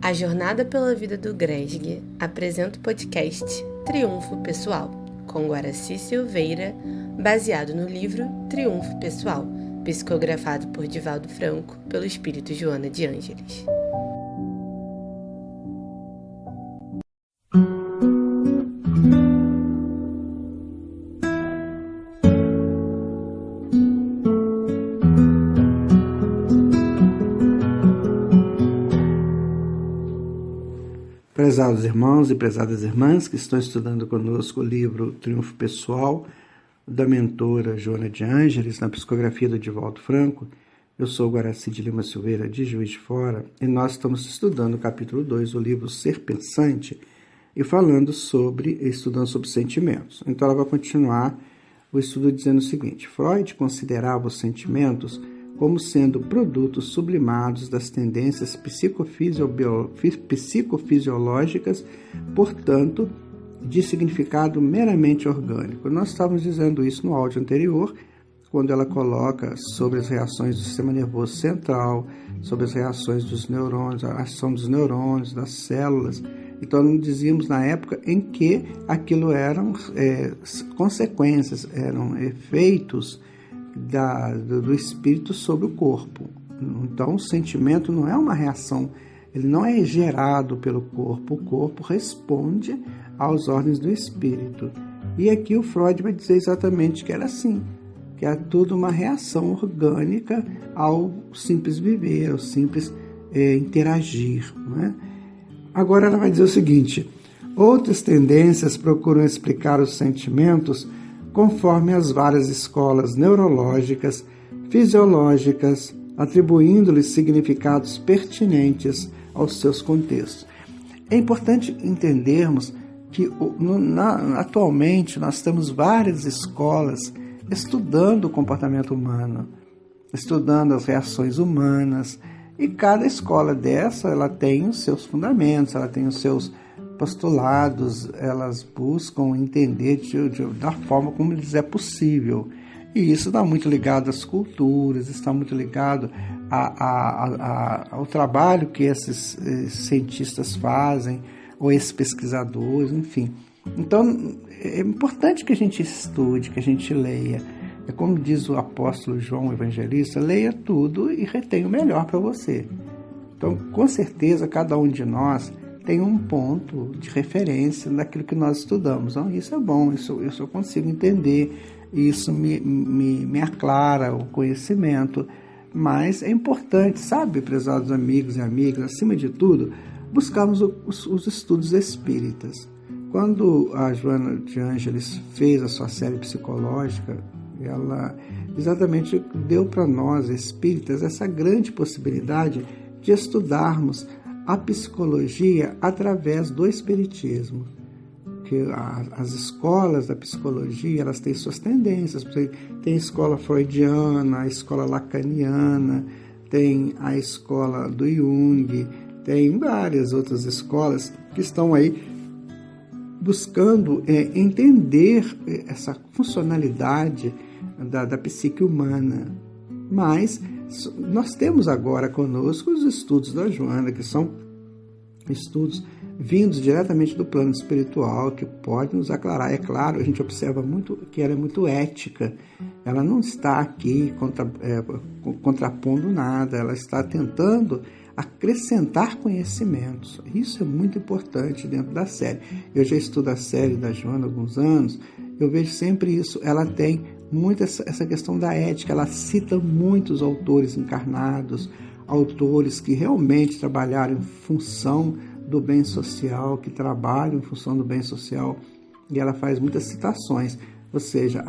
A Jornada pela Vida do Gresg apresenta o podcast Triunfo Pessoal, com Guaraci Silveira, baseado no livro Triunfo Pessoal, psicografado por Divaldo Franco, pelo espírito Joana de Ângeles. Prezados irmãos e prezadas irmãs que estão estudando conosco o livro Triunfo Pessoal, da mentora Joana de Ângeles, na psicografia do Divaldo Franco, eu sou Guaraci de Lima Silveira, de Juiz de Fora, e nós estamos estudando o capítulo 2 do livro Ser Pensante e estudando sobre sentimentos. Então ela vai continuar o estudo dizendo o seguinte: Freud considerava os sentimentos como sendo produtos sublimados das tendências psicofisiológicas, portanto, de significado meramente orgânico. Nós estávamos dizendo isso no áudio anterior, quando ela coloca sobre as reações do sistema nervoso central, sobre as reações dos neurônios, a ação dos neurônios, das células. Então, nós dizíamos na época em que aquilo eram consequências, eram efeitos do espírito sobre o corpo. Então, o sentimento não é uma reação, ele não é gerado pelo corpo, o corpo responde às ordens do espírito. E aqui o Freud vai dizer exatamente que era assim, que é tudo uma reação orgânica ao simples viver, ao simples interagir, não é? Agora ela vai dizer o seguinte: outras tendências procuram explicar os sentimentos conforme as várias escolas neurológicas, fisiológicas, atribuindo-lhes significados pertinentes aos seus contextos. É importante entendermos que atualmente nós temos várias escolas estudando o comportamento humano, estudando as reações humanas, e cada escola dessa ela tem os seus fundamentos, ela tem os seus postulados, elas buscam entender da forma como lhes é possível. E isso está muito ligado às culturas, está muito ligado ao trabalho que esses cientistas fazem, ou esses pesquisadores, enfim. Então, é importante que a gente estude, que a gente leia. É como diz o apóstolo João o Evangelista: leia tudo e retenha o melhor para você. Então, com certeza, cada um de nós tem um ponto de referência naquilo que nós estudamos. Então, isso é bom, isso eu consigo entender, isso me aclara o conhecimento. Mas é importante, sabe, prezados amigos e amigas, acima de tudo, buscarmos os estudos espíritas. Quando a Joana de Ângeles fez a sua série psicológica, ela exatamente deu para nós, espíritas, essa grande possibilidade de estudarmos a psicologia através do espiritismo. Que as escolas da psicologia, elas têm suas tendências. Tem a escola freudiana, a escola lacaniana, tem a escola do Jung, tem várias outras escolas que estão aí buscando entender essa funcionalidade da psique humana. Mas nós temos agora conosco os estudos da Joana, que são estudos vindos diretamente do plano espiritual, que podem nos aclarar. É claro, a gente observa muito que ela é muito ética, ela não está aqui contrapondo nada, ela está tentando acrescentar conhecimentos. Isso é muito importante dentro da série. Eu já estudo a série da Joana há alguns anos, eu vejo sempre isso. Ela tem muito essa questão da ética, ela cita muitos autores encarnados, autores que realmente trabalharam em função do bem social, que trabalham em função do bem social, e ela faz muitas citações, ou seja,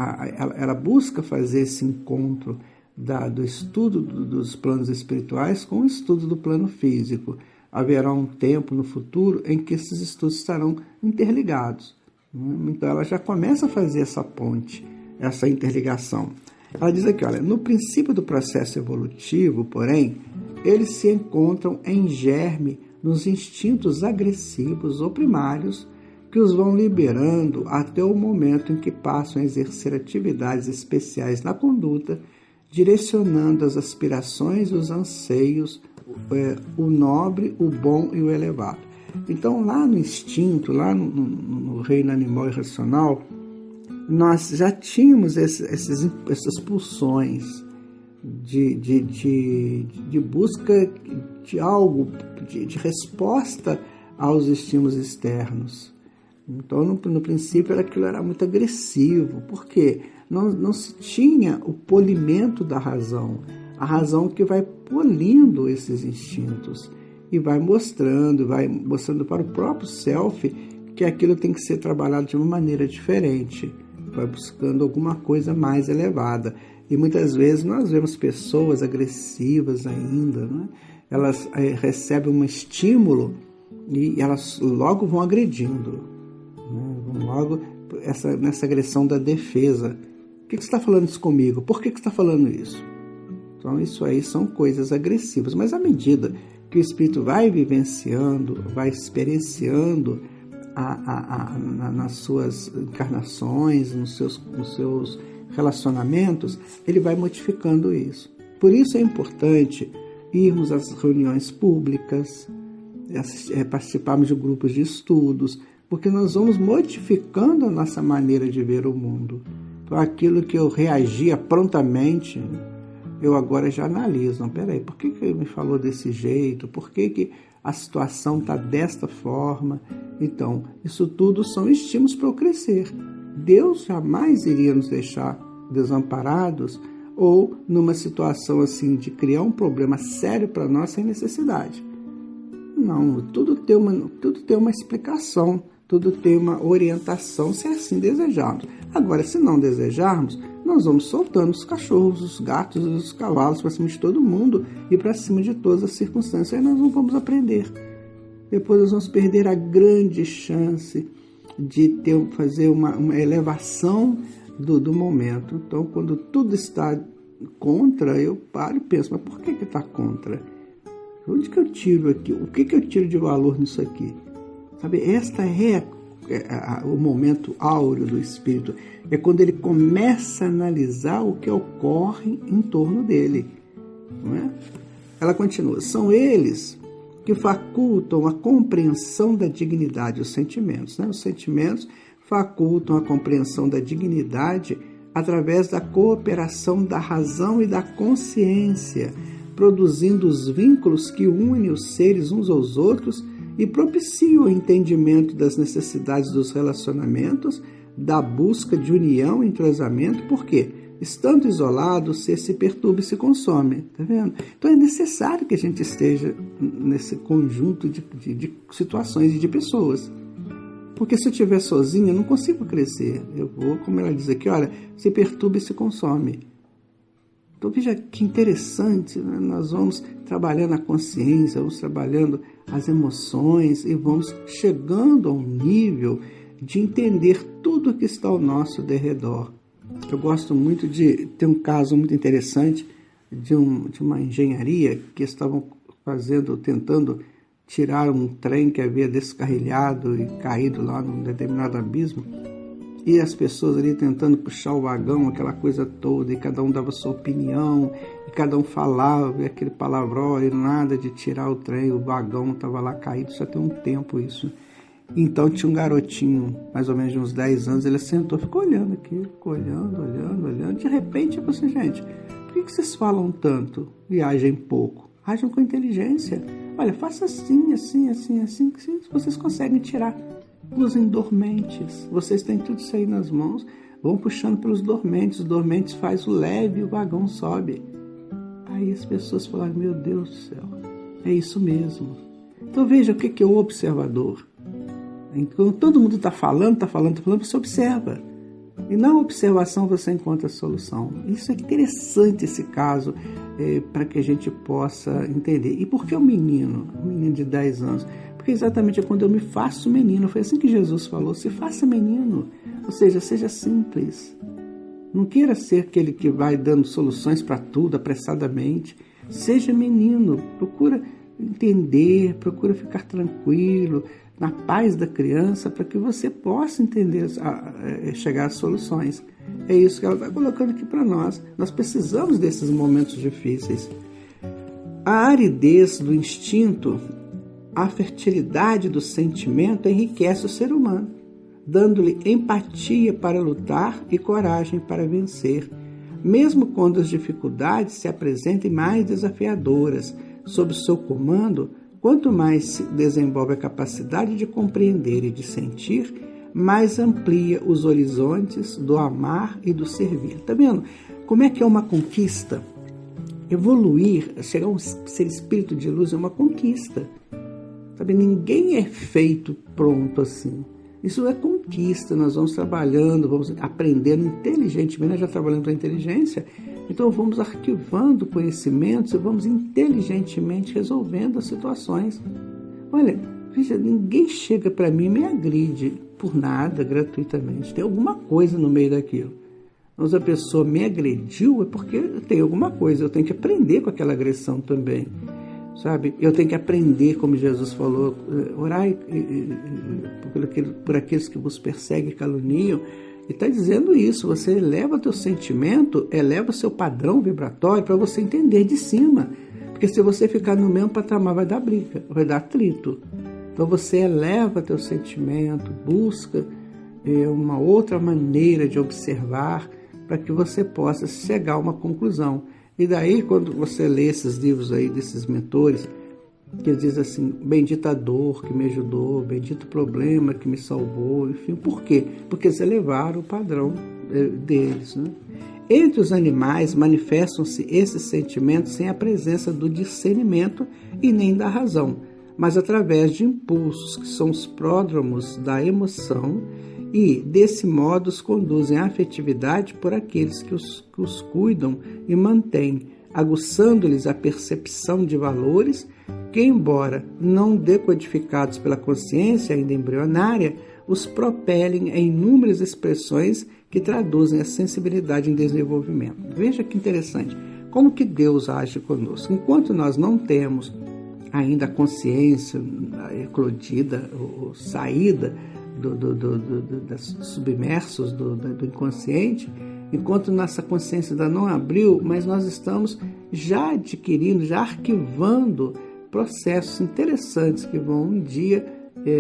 ela busca fazer esse encontro do estudo dos planos espirituais com o estudo do plano físico. Haverá um tempo no futuro em que esses estudos estarão interligados. Então ela já começa a fazer essa ponte, essa interligação. Ela diz aqui, olha, no princípio do processo evolutivo, porém, eles se encontram em germe nos instintos agressivos ou primários que os vão liberando até o momento em que passam a exercer atividades especiais na conduta, direcionando as aspirações e os anseios o nobre, o bom e o elevado. Então, lá no instinto, lá no reino animal e racional, nós já tínhamos essas pulsões de busca de algo, de resposta aos estímulos externos. Então, no princípio, aquilo era muito agressivo. Por quê? Não se tinha o polimento da razão. A razão que vai polindo esses instintos e vai mostrando para o próprio self que aquilo tem que ser trabalhado de uma maneira diferente. Vai buscando alguma coisa mais elevada. E muitas vezes nós vemos pessoas agressivas ainda, né? Elas recebem um estímulo e elas logo vão agredindo, né? Vão logo nessa agressão da defesa. Por que você está falando isso comigo? Por que você está falando isso? Então isso aí são coisas agressivas. Mas à medida que o espírito vai vivenciando, vai experienciando nas suas encarnações, nos seus relacionamentos, ele vai modificando isso. Por isso é importante irmos às reuniões públicas, participarmos de grupos de estudos, porque nós vamos modificando a nossa maneira de ver o mundo. Então, aquilo que eu reagia prontamente, eu agora já analiso. Não, peraí, por que ele me falou desse jeito? Por que a situação está desta forma? Então, isso tudo são estímulos para eu crescer. Deus jamais iria nos deixar desamparados ou numa situação assim de criar um problema sério para nós sem necessidade. Não, tudo tem uma explicação, tudo tem uma orientação, se assim desejarmos. Agora, se não desejarmos, nós vamos soltando os cachorros, os gatos e os cavalos para cima de todo mundo e para cima de todas as circunstâncias. Aí nós não vamos aprender. Depois nós vamos perder a grande chance de fazer uma elevação do momento. Então, quando tudo está contra, eu paro e penso, mas por que está contra? Onde que eu tiro aqui? O que eu tiro de valor nisso aqui? Sabe, esta é o momento áureo do espírito. É quando ele começa a analisar o que ocorre em torno dele. Não é? Ela continua. São eles que facultam a compreensão da dignidade, os sentimentos. Né? Os sentimentos facultam a compreensão da dignidade através da cooperação da razão e da consciência, produzindo os vínculos que unem os seres uns aos outros e propiciam o entendimento das necessidades dos relacionamentos, da busca de união e entrosamento, porque, estando isolado, se perturba e se consome. Tá vendo? Então é necessário que a gente esteja nesse conjunto de situações e de pessoas. Porque se eu estiver sozinho, eu não consigo crescer. Eu vou, como ela diz aqui, olha, se perturba e se consome. Então veja que interessante, né? Nós vamos trabalhando a consciência, vamos trabalhando as emoções e vamos chegando a um nível de entender tudo o que está ao nosso derredor. Eu gosto muito de ter um caso muito interessante de uma engenharia que estavam tentando tirar um trem que havia descarrilhado e caído lá num determinado abismo. E as pessoas ali tentando puxar o vagão, aquela coisa toda, e cada um dava sua opinião, e cada um falava, e aquele palavrão, e nada de tirar o trem, o vagão estava lá caído, já tem um tempo isso. Então tinha um garotinho, mais ou menos de uns 10 anos, ele sentou, ficou olhando aquilo, ficou olhando, de repente, eu falei assim, gente, por que vocês falam tanto e agem pouco? Agem com inteligência. Olha, faça assim, que vocês conseguem tirar. Usem dormentes. Vocês têm tudo isso aí nas mãos. Vão puxando pelos dormentes. Os dormentes faz o leve e o vagão sobe. Aí as pessoas falaram, meu Deus do céu, é isso mesmo. Então veja o que é o observador. Quando todo mundo está falando, você observa. E na observação você encontra a solução. Isso é interessante, esse caso, para que a gente possa entender. E por que o menino de 10 anos? Porque exatamente é quando eu me faço menino. Foi assim que Jesus falou, se faça menino. Ou seja, seja simples. Não queira ser aquele que vai dando soluções para tudo apressadamente. Seja menino, procura entender, procura ficar tranquilo, na paz da criança, para que você possa entender, chegar às soluções. É isso que ela está colocando aqui para nós. Nós precisamos desses momentos difíceis. A aridez do instinto, a fertilidade do sentimento enriquece o ser humano, dando-lhe empatia para lutar e coragem para vencer, mesmo quando as dificuldades se apresentem mais desafiadoras. Sob seu comando, quanto mais se desenvolve a capacidade de compreender e de sentir, mais amplia os horizontes do amar e do servir. Está vendo como é que é uma conquista? Evoluir, chegar a ser espírito de luz é uma conquista. Sabe? Ninguém é feito pronto assim. Isso é conquista, nós vamos trabalhando, vamos aprendendo inteligentemente, nós já trabalhamos a inteligência, então vamos arquivando conhecimentos e vamos inteligentemente resolvendo as situações. Olha, veja, ninguém chega para mim e me agride por nada, gratuitamente. Tem alguma coisa no meio daquilo. Mas a pessoa me agrediu é porque tem alguma coisa, eu tenho que aprender com aquela agressão também. Sabe? Eu tenho que aprender, como Jesus falou, orai por aqueles que vos perseguem e caluniam. E está dizendo isso, você eleva teu sentimento, eleva o seu padrão vibratório para você entender de cima. Porque se você ficar no mesmo patamar, vai dar briga, vai dar atrito. Então você eleva teu sentimento, busca uma outra maneira de observar para que você possa chegar a uma conclusão. E daí, quando você lê esses livros aí, desses mentores, que eles dizem assim, bendita a dor que me ajudou, bendito o problema que me salvou, enfim, por quê? Porque eles elevaram o padrão deles, né? Entre os animais manifestam-se esses sentimentos sem a presença do discernimento e nem da razão, mas através de impulsos que são os pródromos da emoção e, desse modo, os conduzem à afetividade por aqueles que os cuidam e mantêm, aguçando-lhes a percepção de valores que, embora não decodificados pela consciência ainda embrionária, os propelem em inúmeras expressões que traduzem a sensibilidade em desenvolvimento. Veja que interessante, como que Deus age conosco. Enquanto nós não temos ainda a consciência eclodida ou saída das submersos do inconsciente, enquanto nossa consciência ainda não abriu, mas nós estamos já adquirindo, já arquivando processos interessantes que vão um dia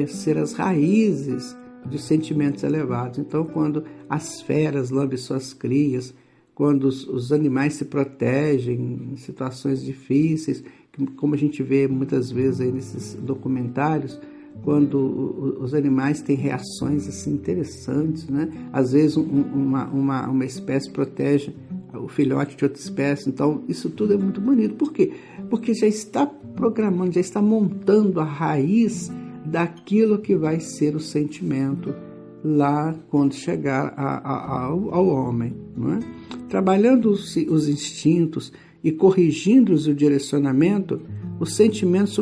ser as raízes de sentimentos elevados. Então, quando as feras lambem suas crias, quando os animais se protegem em situações difíceis, como a gente vê muitas vezes aí nesses documentários, quando os animais têm reações assim, interessantes, né? Às vezes uma espécie protege o filhote de outra espécie. Então, isso tudo é muito bonito. Por quê? Porque já está programando, já está montando a raiz daquilo que vai ser o sentimento lá quando chegar ao homem, não é? Trabalhando os instintos e corrigindo-os o direcionamento, os sentimentos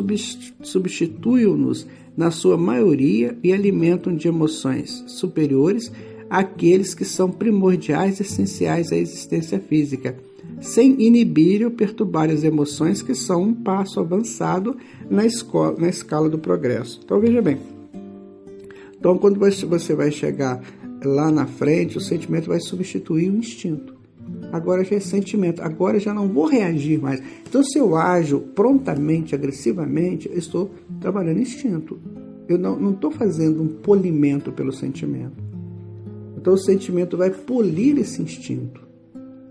substituem-nos na sua maioria e alimentam de emoções superiores àqueles que são primordiais e essenciais à existência física, sem inibir ou perturbar as emoções que são um passo avançado na escala do progresso. Então, veja bem. Então, quando você vai chegar lá na frente, o sentimento vai substituir o instinto. Agora já é sentimento, agora já não vou reagir mais. Então, se eu ajo prontamente, agressivamente, eu estou trabalhando instinto. Eu não estou fazendo um polimento pelo sentimento. Então, o sentimento vai polir esse instinto.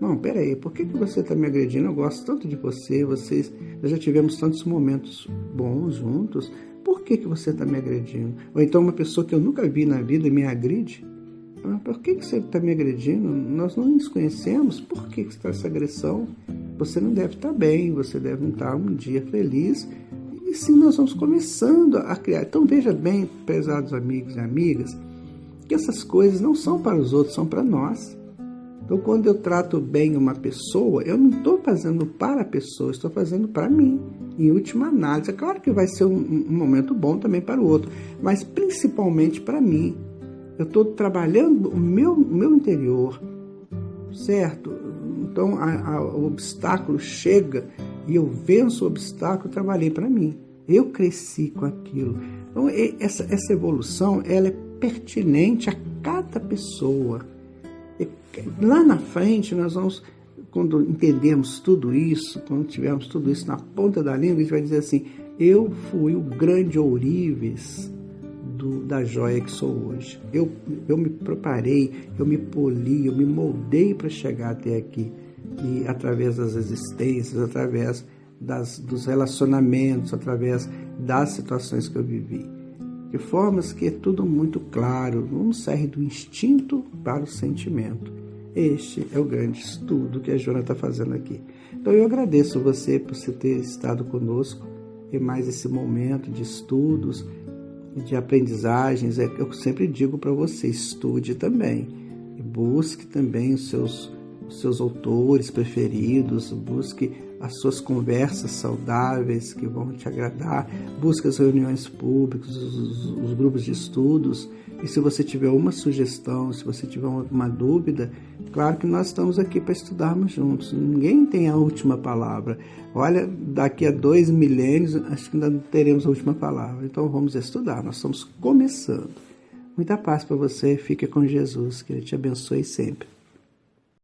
Não, peraí, por que você está me agredindo? Eu gosto tanto de você, nós já tivemos tantos momentos bons juntos, por que você está me agredindo? Ou então uma pessoa que eu nunca vi na vida me agride? Por que você está me agredindo? Nós não nos conhecemos, por que está essa agressão? Você não deve estar bem, você deve estar um dia feliz. E sim, nós vamos começando a criar. Então veja bem, pesados amigos e amigas, que essas coisas não são para os outros, são para nós. Então, quando eu trato bem uma pessoa, eu não estou fazendo para a pessoa, estou fazendo para mim. Em última análise, é claro que vai ser um momento bom também para o outro, mas principalmente para mim. Eu estou trabalhando o meu interior, certo? Então, o obstáculo chega e eu venço o obstáculo, eu trabalhei para mim. Eu cresci com aquilo. Então, essa evolução, ela é pertinente a cada pessoa. Lá na frente, nós vamos quando entendermos tudo isso, quando tivermos tudo isso na ponta da língua, a gente vai dizer assim: eu fui o grande ourives da joia que sou hoje. Eu me preparei, eu me poli, eu me moldei para chegar até aqui. E através das existências, através dos relacionamentos, através das situações que eu vivi. De formas que é tudo muito claro, vamos sair do instinto para o sentimento. Este é o grande estudo que a Joana está fazendo aqui. Então eu agradeço você por você ter estado conosco em mais esse momento de estudos, de aprendizagens. Eu sempre digo para você, estude também. E busque também os seus autores preferidos, busque as suas conversas saudáveis que vão te agradar, busque as reuniões públicas, os grupos de estudos. E se você tiver uma sugestão, se você tiver uma dúvida, claro que nós estamos aqui para estudarmos juntos. Ninguém tem a última palavra. Olha, daqui a 2 milênios, acho que ainda não teremos a última palavra. Então vamos estudar, nós estamos começando. Muita paz para você, fique com Jesus, que Ele te abençoe sempre.